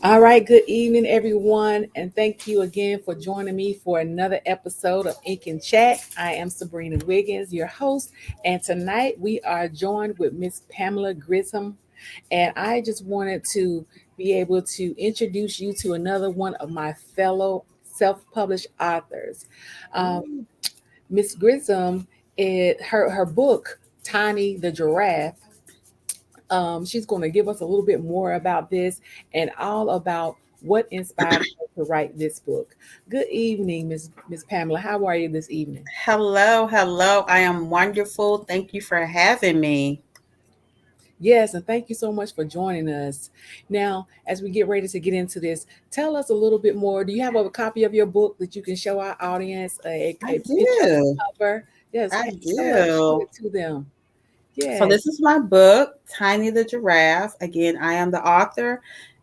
All right, good evening, everyone, and thank you again for joining me for another episode of Ink and Chat. I am Sabrina Wiggins, your host, and tonight we are joined with Miss Pamela Grisham, and I just wanted to be able to introduce you to another one of my fellow self-published authors. Um, Ooh. Miss Grisham, her book Tiny the Giraffe. She's going to give us a little bit more about this and all about what inspired her to write this book. Good evening, Miss Pamela. How are you this evening? Hello, hello. I am wonderful. Thank you for having me. Yes, and thank you so much for joining us. Now, as we get ready to get into this, tell us a little bit more. Do you have a copy of your book that you can show our audience I a picture of do. the cover? Yes, I show do. it to them. So Yes. this is my book, Tiny the Giraffe. Again, I am the author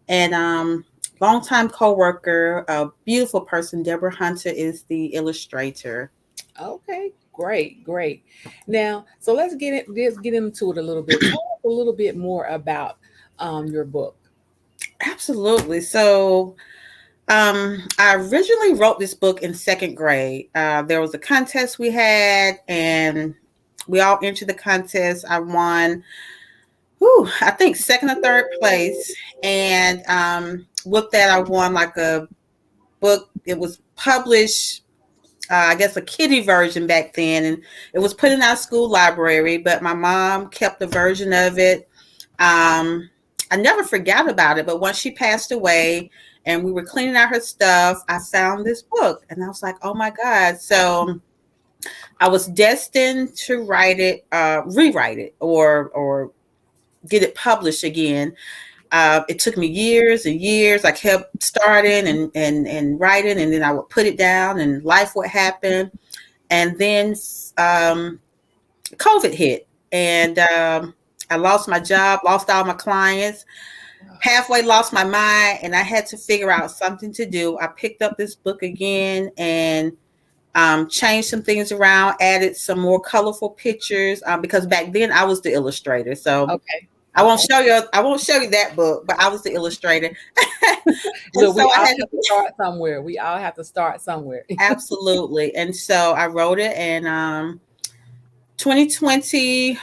and longtime co-worker, a beautiful person. Deborah Hunter is the illustrator. Okay, great, great. Now, so let's get into it a little bit. Tell us a little bit more about your book. Absolutely. So I originally wrote this book in second grade. There was a contest we had, and we all entered the contest. I won, I think second or third place. And with that, I won like a book. It was published, I guess, a kiddie version back then, and it was put in our school library. But my mom kept a version of it. Um, I never forgot about it, but once she passed away and we were cleaning out her stuff, I found this book and I was like, oh my God. So I was destined to write it, rewrite it, or get it published again. It took me years and years. I kept starting and writing, and then I would put it down, and life would happen. And then um, COVID hit, and I lost my job, lost all my clients, halfway lost my mind, and I had to figure out something to do. I picked up this book again and changed some things around, added some more colorful pictures because back then I was the illustrator. So Okay, I won't okay. show you. I won't show you that book, but I was the illustrator, and Look, so we I all had to. have to start somewhere. We all have to start somewhere. Absolutely. And so I wrote it in 2020,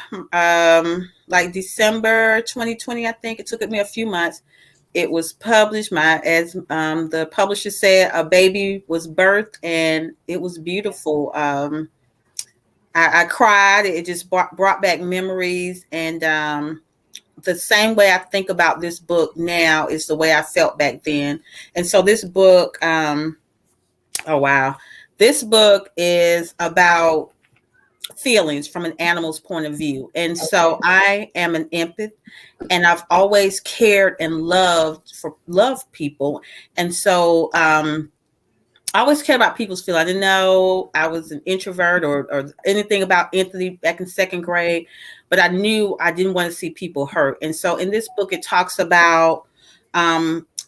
like December 2020, I think. It took me a few months. It was published. As the publisher said, a baby was birthed, and it was beautiful. I cried. It just brought back memories, and the same way I think about this book now is the way I felt back then. And so this book, oh wow, this book is about feelings from an animal's point of view. And Okay. so I am an empath, and I've always cared and loved people. And so I always cared about people's feelings. I didn't know I was an introvert or anything about empathy back in second grade, but I knew I didn't want to see people hurt. And so in this book, it talks about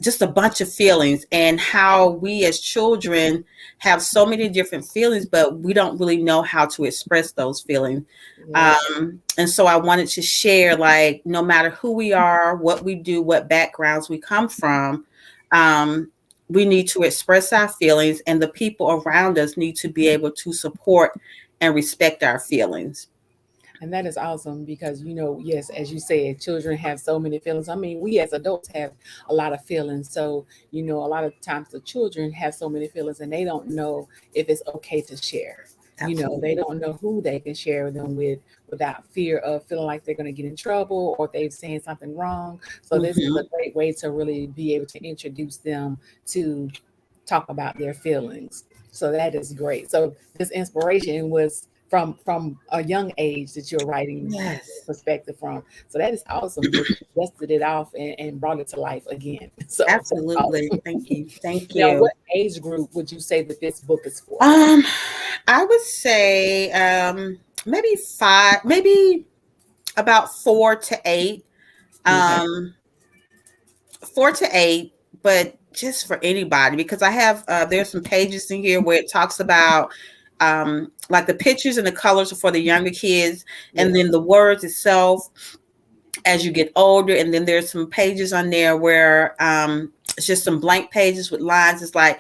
just a bunch of feelings and how we as children have so many different feelings, but we don't really know how to express those feelings. Yeah. And so I wanted to share, like, no matter who we are, what we do, what backgrounds we come from, um, we need to express our feelings, and the people around us need to be able to support and respect our feelings. And that is awesome because, yes, as you said, children have so many feelings. I mean, we as adults have a lot of feelings. So, a lot of times the children have so many feelings and they don't know if it's okay to share. They Absolutely. don't know who they can share them with without fear of feeling like they're going to get in trouble or if they've saying something wrong. So this is Hmm. a great way to really be able to introduce them to talk about their feelings. So that is great. So this inspiration was from a young age that you're writing Yes, perspective from. So that is awesome that you dusted it off and brought it to life again. So that's absolutely. awesome. Thank you. Thank Now, you. what age group would you say that this book is for? Um, I would say maybe five, maybe about 4 to 8. Okay. Um, 4 to 8, but just for anybody, because I have there's some pages in here where it talks about like the pictures and the colors are for the younger kids, and Yes. then the words itself as you get older. And then there's some pages on there where it's just some blank pages with lines. It's like,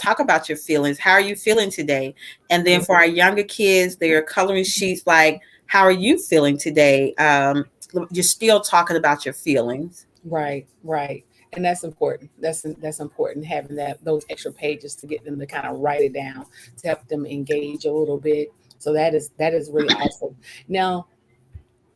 talk about your feelings. How are you feeling today? And then for our younger kids, there are coloring sheets like, how are you feeling today? You're still talking about your feelings. Right, right. And that's important. That's important having that those extra pages to get them to kind of write it down to help them engage a little bit. So that is really awesome. Now,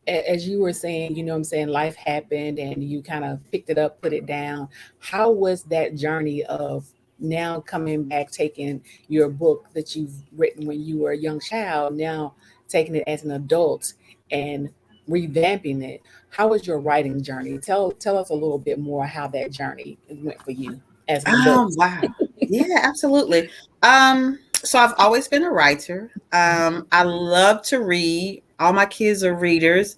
as you were saying, you know what I'm saying, life happened and you kind of picked it up, put it down. How was that journey of now coming back, taking your book that you've written when you were a young child, now taking it as an adult and revamping it? How was your writing journey? Tell us a little bit more how that journey went for you as an adult. Wow. Yeah, absolutely. So I've always been a writer. I love to read. All my kids are readers.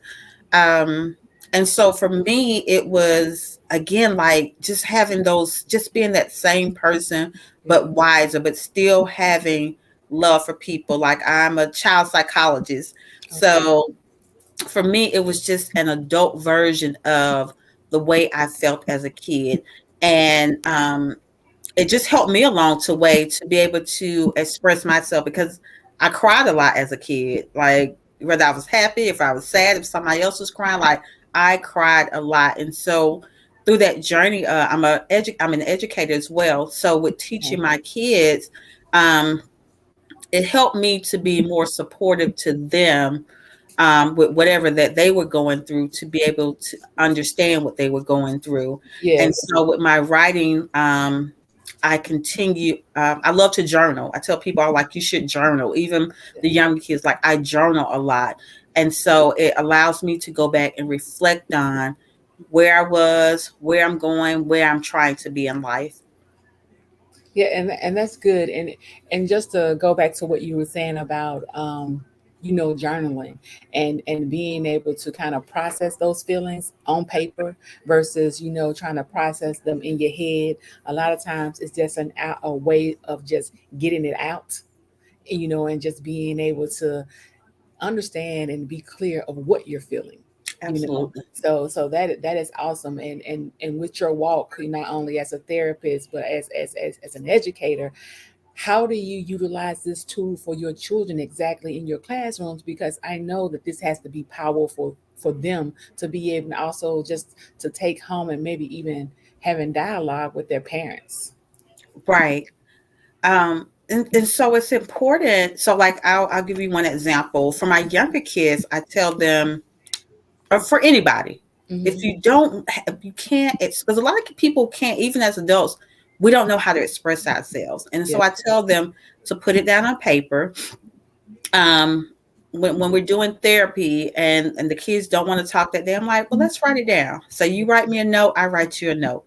Um, and so for me, it was again like just having those, just being that same person, Yeah. but wiser, but still having love for people. Like I'm a child psychologist. Okay. So for me, it was just an adult version of the way I felt as a kid. And it just helped me along the way to be able to express myself because I cried a lot as a kid. Like whether I was happy, if I was sad, if somebody else was crying, like I cried a lot. And so through that journey, I'm an educator as well. So with teaching Okay. my kids, um, it helped me to be more supportive to them with whatever that they were going through, to be able to understand what they were going through. And Yes. so with my writing, I continue. I love to journal. I tell people, I like, you should journal. Even the young kids, like I journal a lot, and so it allows me to go back and reflect on where I was, where I'm going, where I'm trying to be in life. Yeah, and that's good. And just to go back to what you were saying about journaling and being able to kind of process those feelings on paper versus trying to process them in your head. A lot of times it's just a way of just getting it out, and just being able to understand and be clear of what you're feeling, Absolutely. so that is awesome. And with your walk, not only as a therapist but as an educator, how do you utilize this tool for your children exactly in your classrooms? Because I know that this has to be powerful for them to be able to also just to take home and maybe even having dialogue with their parents. Right. And so it's important. So like I'll give you one example. For my younger kids, I tell them, or for anybody, if Hmm. if you can't, because a lot of people can't, even as adults, we don't know how to express ourselves. And so Yeah. I tell them to put it down on paper. Um, when we're doing therapy and the kids don't want to talk that day, I'm like, well, let's write it down. So you write me a note, I write you a note.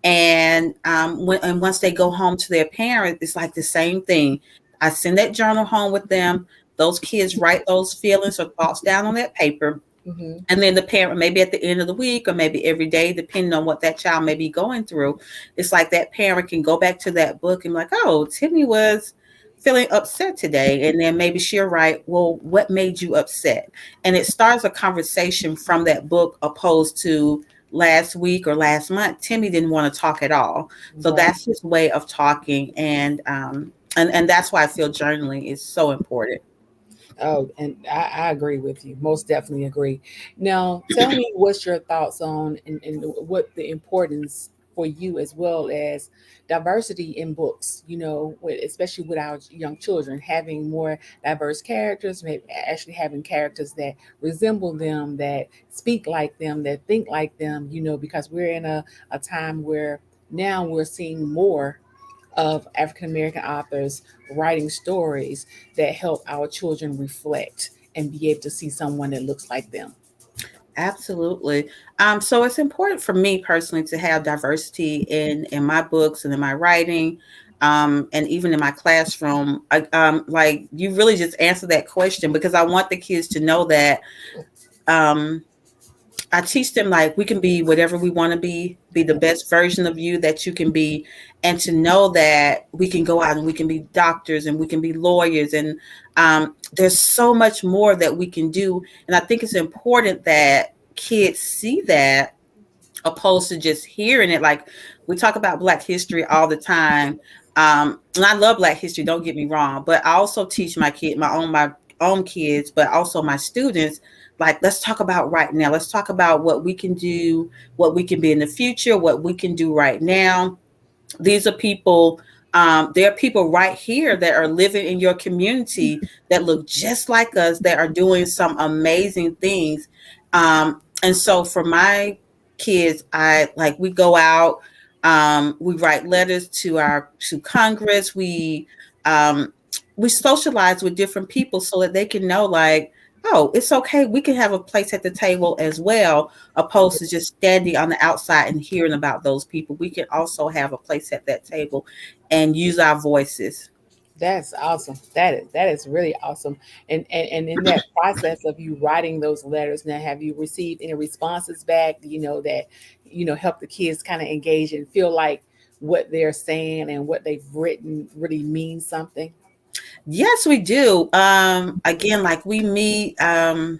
And once they go home to their parents, it's like the same thing. I send that journal home with them. Those kids write those feelings or thoughts down on that paper, Hmm. and then the parent, maybe at the end of the week or maybe every day, depending on what that child may be going through, it's like that parent can go back to that book and be like, oh, Timmy was feeling upset today. And then maybe she'll write, well, what made you upset? And it starts a conversation from that book, opposed to last week or last month, Timmy didn't want to talk at all. So Right. that's his way of talking. And that's why I feel journaling is so important. Oh, and I agree with you. Most definitely agree. Now, tell me what's your thoughts on and what the importance for you as well as diversity in books, especially with our young children, having more diverse characters, maybe actually having characters that resemble them, that speak like them, that think like them, because we're in a time where now we're seeing more of African American authors writing stories that help our children reflect and be able to see someone that looks like them. Absolutely. So it's important for me personally to have diversity in my books and in my writing, and even in my classroom. Like you really just answered that question, because I want the kids to know that um, I teach them like we can be whatever we want to be the best version of you that you can be, and to know that we can go out and we can be doctors and we can be lawyers, and there's so much more that we can do. And I think it's important that kids see that, opposed to just hearing it. Like, we talk about Black history all the time. And I love Black history, don't get me wrong, but I also teach my own kids, but also my students, like, let's talk about right now. Let's talk about what we can do, what we can be in the future, what we can do right now. These are people, there are people right here that are living in your community that look just like us, that are doing some amazing things. And so for my kids, I like, we go out, we write letters to Congress, um, we socialize with different people so that they can know, like, oh, it's okay, we can have a place at the table as well, opposed to just standing on the outside and hearing about those people. We can also have a place at that table and use our voices. That's awesome. That is really awesome. And in that process of you writing those letters, now have you received any responses back? That help the kids kind of engage and feel like what they're saying and what they've written really means something. Yes, we do. Again, like, we meet. I'll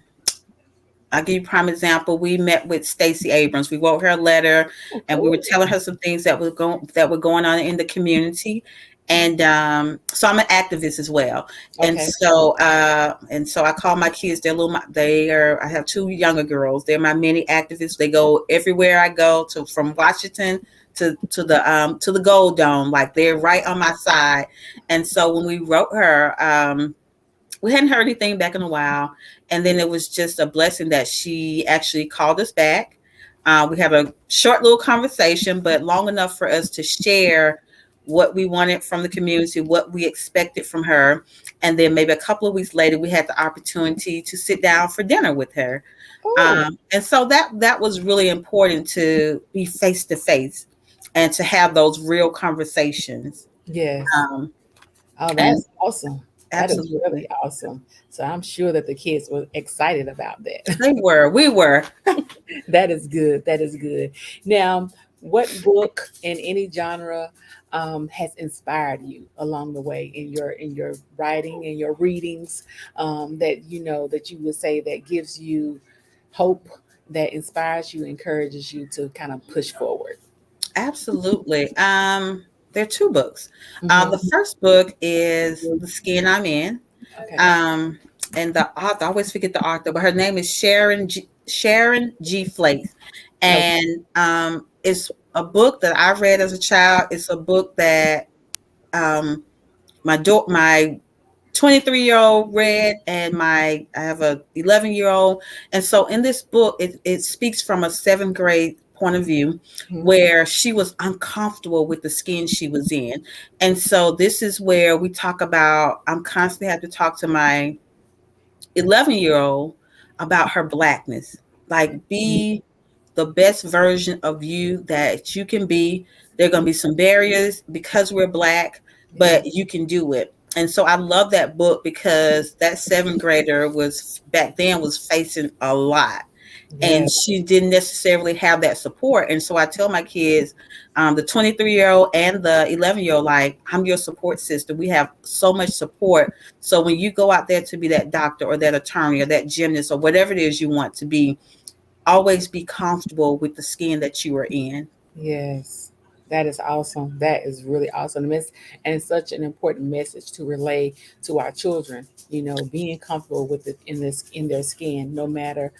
give you a prime example. We met with Stacey Abrams. We wrote her a letter, Oh, and we were cool. telling her some things that were going on in the community. And so I'm an activist as well. And Okay. so I call my kids. They are. I have two younger girls. They're my mini activists. They go everywhere I go, to from Washington to the Gold Dome. Like, they're right on my side. And so when we wrote her, we hadn't heard anything back in a while, and then it was just a blessing that she actually called us back. We had a short little conversation, but long enough for us to share what we wanted from the community, what we expected from her. And then maybe a couple of weeks later, we had the opportunity to sit down for dinner with her. Oh, And so that was really important, to be face to face and to have those real conversations. yes. Um, Oh, and that's awesome. That is absolutely, really awesome. So I'm sure that the kids were excited about that. we were. That is good. That is good. Now, what book in any genre has inspired you along the way in your writing and your readings, that that you would say that gives you hope, that inspires you, encourages you to kind of push forward? Absolutely. There are two books. Hmm. The first book is The Skin I'm In. Okay. Um, and the author, I always forget the author, but her name is Sharon G. Flake. Okay. And it's a book that I read as a child. It's a book that my 23-year-old read, and I have a 11-year-old. And so in this book, it speaks from a seventh grade point of view, Mhm. where she was uncomfortable with the skin she was in. And so this is where we talk about, I'm constantly have to talk to my 11-year-old about her blackness. Like, be the best version of you that you can be. There are going to be some barriers because we're black, Yeah. but you can do it. And so I love that book, because that seventh grader was, back then, was facing a lot, Yeah. and she didn't necessarily have that support. And so I tell my kids, the 23-year-old and the 11-year-old, like, I'm your support system. We have so much support. So when you go out there to be that doctor or that attorney or that gymnast or whatever it is you want to be, always be comfortable with the skin that you are in. Yes, that is awesome. That is really awesome. And it's such an important message to relay to our children. Being comfortable with it in their skin, no matter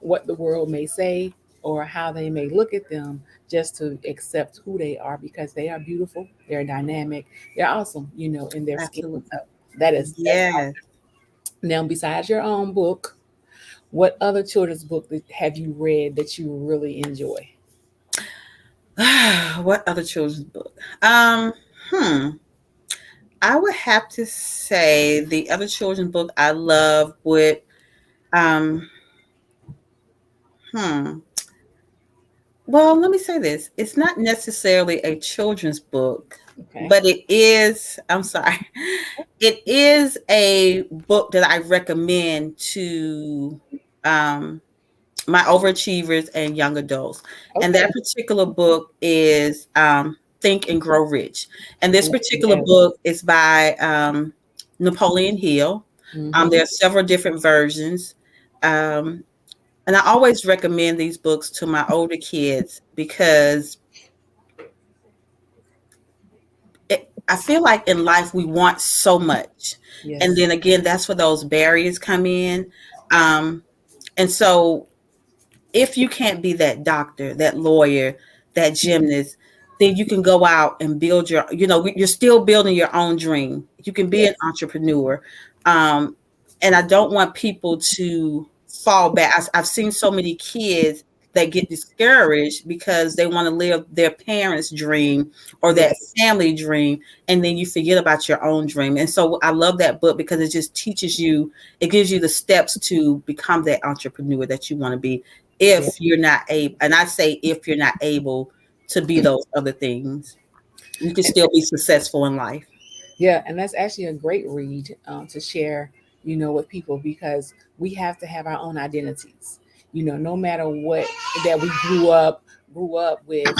what the world may say or how they may look at them. Just to accept who they are, because they are beautiful, they're dynamic, they're awesome. In their skin. So Absolutely. that's Yes. awesome. Now, besides your own book, what other children's book have you read that you really enjoy? What other children's book? Um, hmm. I would have to say the other children's book I love would, um, hmm. Well, let me say this. It's not necessarily a children's book, Okay. but it is, I'm sorry, it is a book that I recommend to um, my overachievers and young adults. And Okay. that particular book is Think and Grow Rich. And this particular Yes. book is by Napoleon Hill. Hmm. There are several different versions. Um, And I always recommend these books to my older kids because I feel like in life we want so much. And Yes. then again, that's where those barriers come in. Um, and so if you can't be that doctor, that lawyer, that gymnast, then you can go out and build your, you're still building your own dream. You can be an Yes. entrepreneur. Um, and I don't want people to fall back. I've seen so many kids that get discouraged because they want to live their parents' dream or that Yes. family dream, and then you forget about your own dream. And so I love that book because it just teaches you, it gives you the steps to become that entrepreneur that you want to be Yes. if you're not able, and I say if you're not able to be those other things, you can And still be successful in life. yeah, and that's actually a great read to share, with people because we have to have our own identities. No matter what that we grew up with,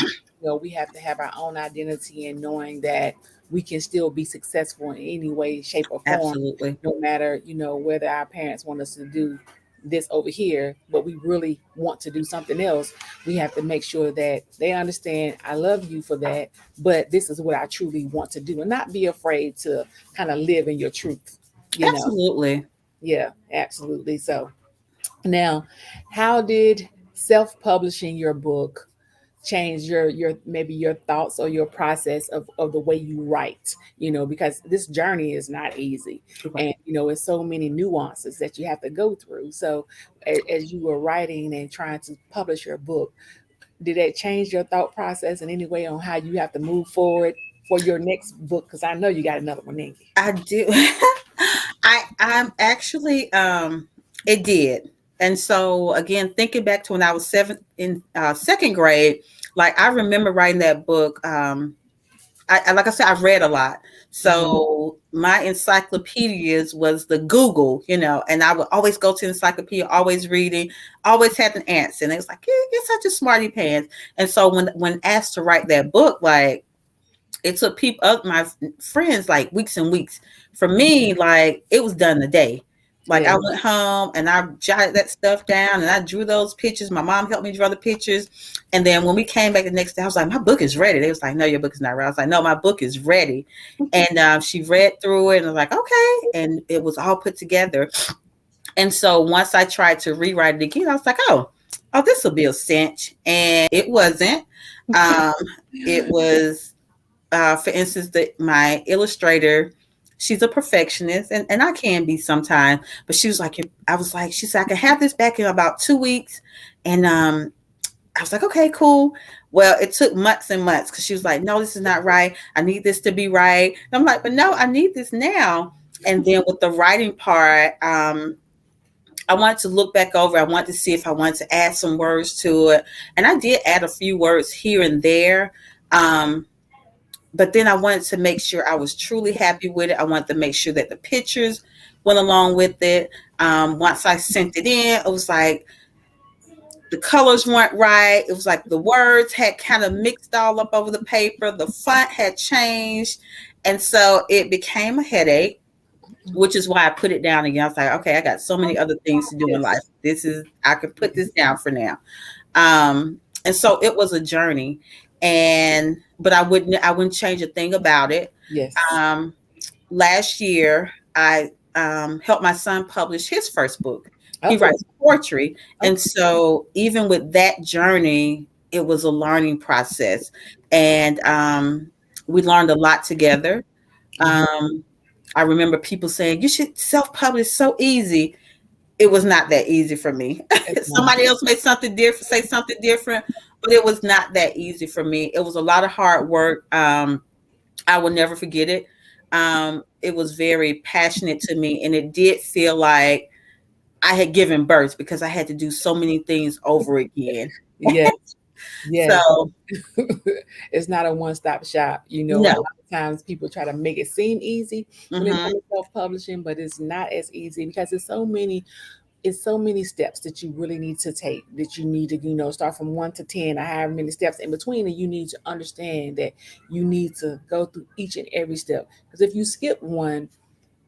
we have to have our own identity and knowing that we can still be successful in any way, shape, or form, Absolutely. no matter, whether our parents want us to do this over here, but we really want to do something else. We have to make sure that they understand I love you for that, but this is what I truly want to do and not be afraid to kind of live in your truth, you know. Absolutely. Yeah, absolutely. So now, how did self-publishing your book change your maybe your thoughts or your process of the way you write, because this journey is not easy, Right. and it's so many nuances that you have to go through. So as you were writing and trying to publish your book, did that change your thought process in any way on how you have to move forward for your next book? Because I know you got another one, Ninky. I do. I'm actually it did. And so again, thinking back to when I was in second grade, like I remember writing that book. Like I said, I've read a lot. Hmm. So my encyclopedias was the Google, and I would always go to the encyclopedia, always reading, always had an answer. And it was like, you're such a smarty pants. And so when asked to write that book, like it took my friends like weeks and weeks. For me, like it was done the day. Like Yeah. I went home and I jotted that stuff down and I drew those pictures. My mom helped me draw the pictures. And then when we came back the next day, I was like, my book is ready. They was like, no, your book is not ready. I was like, no, my book is ready. And she read through it and I was like, okay. And it was all put together. And so once I tried to rewrite it again, I was like, oh, this will be a cinch. And it wasn't. Um, it was for instance, my illustrator, she's a perfectionist, and I can be sometimes, but she was like, I was like, she said, I can have this back in about 2 weeks. And I was like, okay, cool. Well, it took months and months because she was like, no, this is not right. I need this to be right. And I'm like, but no, I need this now. And then with the writing part, I wanted to look back over. I wanted to see if I wanted to add some words to it. And I did add a few words here and there. Um, but then I wanted to make sure I was truly happy with it. I wanted to make sure that the pictures went along with it. Once I sent it in, it was like the colors weren't right. It was like the words had kind of mixed all up over the paper. The font had changed. And so it became a headache, which is why I put it down again. I was like, okay, I got so many other things to do in life. Yes. I could put this down for now. And so it was a journey, but I wouldn't change a thing about it. Yes. Um, Last year, I helped my son publish his first book. He Oh. writes poetry, and Okay. so even with that journey, it was a learning process, and we learned a lot together. Mhm. Um, I remember people saying you should self-publish so easy. It was not that easy for me. It's not. Somebody else made something different, say something different, but it was not that easy for me. It was a lot of hard work. I will never forget it. It was very passionate to me, and it did feel like I had given birth because I had to do so many things over again. Yes. Yes. So It's not a one-stop shop. A lot no. of times people try to make it seem easy when it Hmm. comes to self-publishing, but it's not as easy because it's so many steps that you really need to take, that you need to, start from 1 to 10 or however many steps in between, and you need to understand that you need to go through each and every step. Because if you skip one,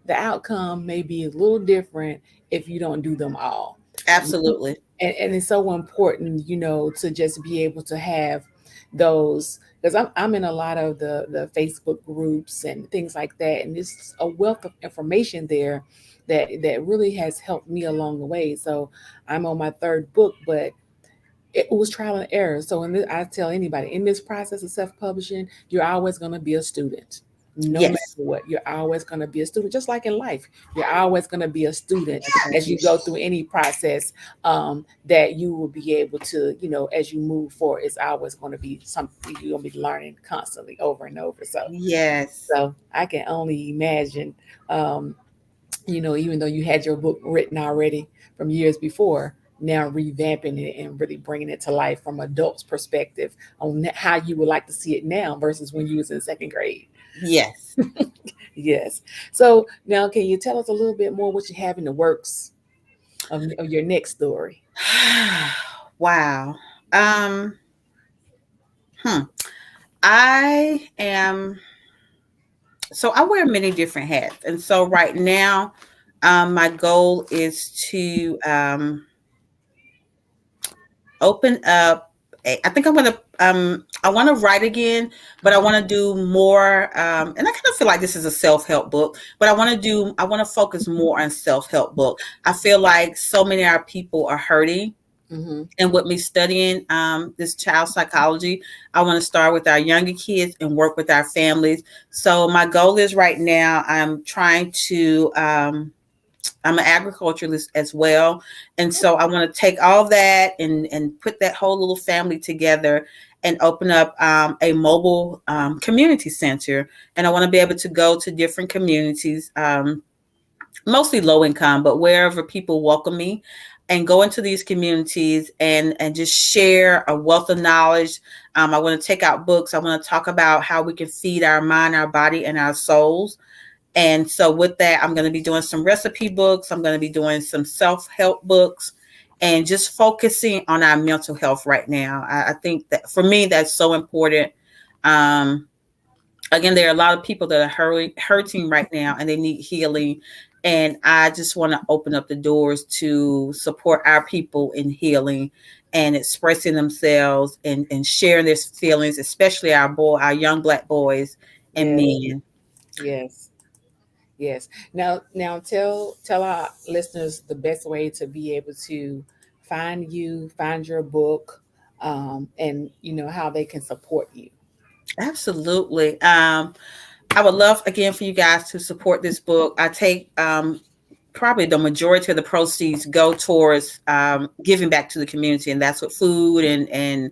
the outcome may be a little different if you don't do them all. Absolutely. and it's so important, to just be able to have those, because I'm in a lot of the Facebook groups and things like that, and there's a wealth of information there that really has helped me along the way. So I'm on my third book, but it was trial and error. So I tell anybody in this process of self-publishing, you're always going to be a student. No matter Yes. what, you're always going to be a student. Just like in life, you're always going to be a student as you go through any process. That you will be able to, as you move forward, it's always going to be something you're going to be learning constantly over and over. So, Yes. so I can only imagine. Um, even though you had your book written already from years before, now revamping it and really bringing it to life from adults' perspective on how you would like to see it now versus when you was in second grade. Yes. Yes. So now, can you tell us a little bit more what you have in the works of your next story? Wow. Um, hmm. I am so I wear many different hats. And so right now, my goal is to open up. I think I'm gonna. I want to write again, but I Mhm. want to do more. And I kind of feel like this is a self help book, but I want to do. I want to focus more on self help book. I feel like so many of our people are hurting, Mhm. and with me studying this child psychology, I want to start with our younger kids and work with our families. So my goal is right now. I'm trying to. I'm an agriculturalist as well. And so I want to take all that and put that whole little family together and open up a mobile community center. And I want to be able to go to different communities, mostly low income, but wherever people welcome me, and go into these communities and just share a wealth of knowledge. I want to take out books. I want to talk about how we can feed our mind, our body, and our souls. And so with that, I'm going to be doing some recipe books. I'm going to be doing some self-help books and just focusing on our mental health right now. I think that for me, that's so important. Um, Again, there are a lot of people that are hurting right now and they need healing. And I just want to open up the doors to support our people in healing and expressing themselves and sharing their feelings, especially our young Black boys and Yes. men. Yes. Yes. Now tell our listeners the best way to be able to find you, find your book, and how they can support you. Absolutely. I would love again for you guys to support this book. I take probably the majority of the proceeds go towards giving back to the community, and that's with food and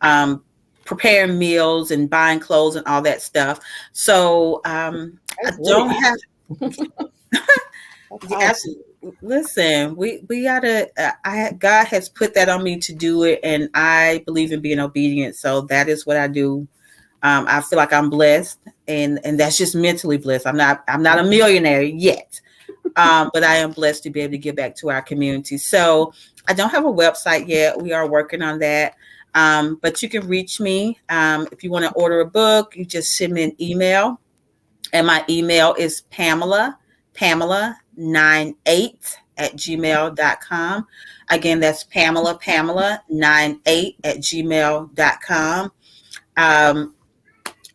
um, preparing meals and buying clothes and all that stuff. So I That's really don't have. that's Yeah, awesome. absolutely. Listen, we gotta. God has put that on me to do it, and I believe in being obedient. So that is what I do. I feel like I'm blessed, and that's just mentally blessed. I'm not a millionaire yet, but I am blessed to be able to give back to our community. So I don't have a website yet. We are working on that. But you can reach me if you want to order a book. You just send me an email, and my email is Pamela98@gmail.com. Again, that's Pamela98@gmail.com. Um,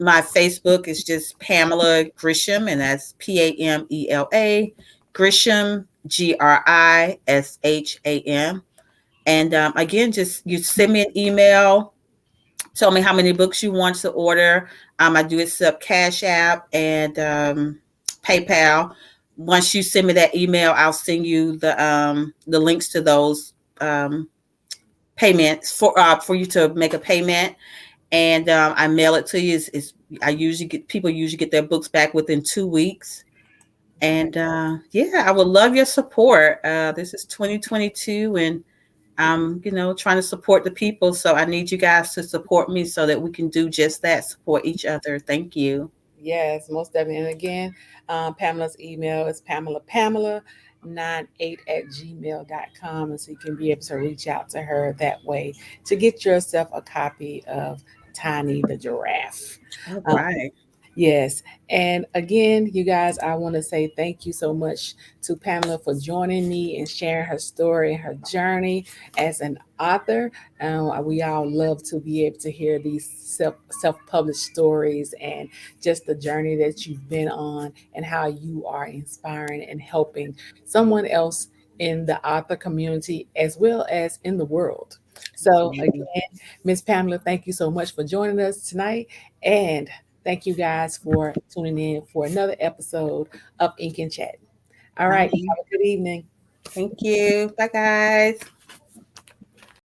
my Facebook is just Pamela Grisham, and that's Pamela Grisham, Grisham. And again, just you send me an email, tell me how many books you want to order. I do accept Cash App and PayPal. Once you send me that email, I'll send you the links to those um, payments for you to make a payment, and I mail it to you. I usually get people usually get their books back within 2 weeks, Okay. and yeah, I would love your support. This is 2022, and I'm trying to support the people, so I need you guys to support me so that we can do just that, support each other. Thank you. Yes, most definitely. And again, Pamela's email is Pamela98@gmail.com. And so you can be able to reach out to her that way to get yourself a copy of Tiny the Giraffe. All Um, right. Yes. And again, you guys, I want to say thank you so much to Pamela for joining me and sharing her story and her journey as an author. We all love to be able to hear these self-published stories and just the journey that you've been on and how you are inspiring and helping someone else in the author community as well as in the world. So Absolutely. again, Miss Pamela, thank you so much for joining us tonight. And thank you guys for tuning in for another episode of Ink and Chat. All All right. right. Have a good evening. Thank you. Bye, guys.